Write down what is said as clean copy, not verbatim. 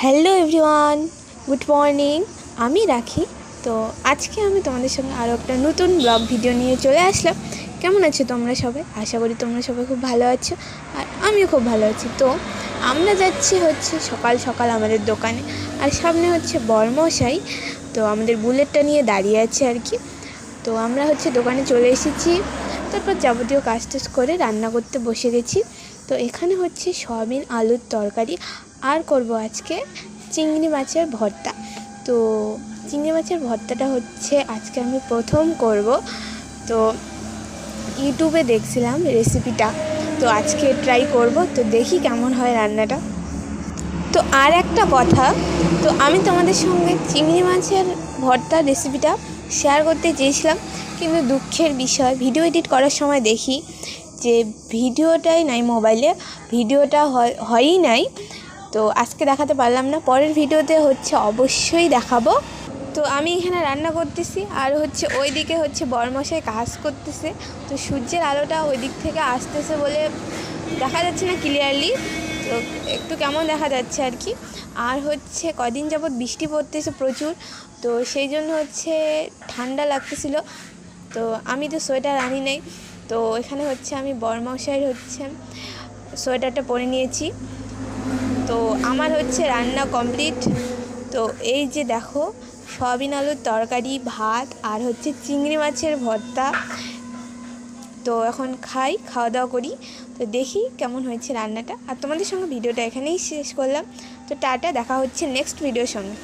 Hello everyone, good morning. আমি রাখি। তো আজকে আমি তোমাদের সঙ্গে আরও একটা নতুন ব্লগ ভিডিও নিয়ে চলে আসলাম। কেমন আছো তোমরা সবাই? আশা করি তোমরা সবাই খুব ভালো আছো, আর আমিও খুব ভালো আছি। তো আমরা যাচ্ছি সকাল সকাল আমাদের দোকানে, আর সামনে বরমশাই। তো আমাদের বুলেটটা নিয়ে দাঁড়িয়ে আছে আর কি। তো আমরা দোকানে চলে এসেছি, তারপর যাবতীয় কাজ টাজ করে রান্না করতে বসে গেছি। তো এখানে সয়াবিন আলুর তরকারি, আর করব আজকে চিংড়ি মাছের ভর্তা। তো চিংড়ি মাছের ভর্তাটা আজকে আমি প্রথম করব। তো ইউটিউবে দেখছিলাম রেসিপিটা, তো আজকে ট্রাই করব। তো দেখি কেমন হয় রান্নাটা। তো আর একটা কথা, তো আমি তোমাদের সঙ্গে চিংড়ি মাছের ভর্তার রেসিপিটা শেয়ার করতে চেয়েছিলাম, কিন্তু দুঃখের বিষয় ভিডিও এডিট করার সময় দেখি যে ভিডিওটাই নাই, মোবাইলে ভিডিওটা হয়ই নাই। তো আজকে দেখাতে পারলাম না, পরের ভিডিওতে অবশ্যই দেখাবো। তো আমি এখানে রান্না করতেছি, আর ওই দিকে বরমশাই কাজ করতেছে। তো সূর্যের আলোটা ওই দিক থেকে আসতেছে বলে দেখা যাচ্ছে না ক্লিয়ারলি, তো একটু কেমন দেখা যাচ্ছে আর কি। আর কদিন যাবৎ বৃষ্টি পড়তেছে প্রচুর, তো সেই জন্য ঠান্ডা লাগতেছিল। তো আমি তো সোয়েটার আনি নাই, তো এখানে আমি বরমশাইয়ের সোয়েটারটা পরে নিয়েছি। তো আমার রান্না কমপ্লিট। তো এই যে দেখো, সয়াবিন আলুর তরকারি, ভাত, আর চিংড়ি মাছের ভর্তা। তো এখন খাওয়া দাওয়া করি। তো দেখি কেমন হয়েছে রান্নাটা, আর তোমাদের সঙ্গে ভিডিওটা এখানেই শেষ করলাম। তো টাটা, দেখা হচ্ছে নেক্সট ভিডিওর সঙ্গে।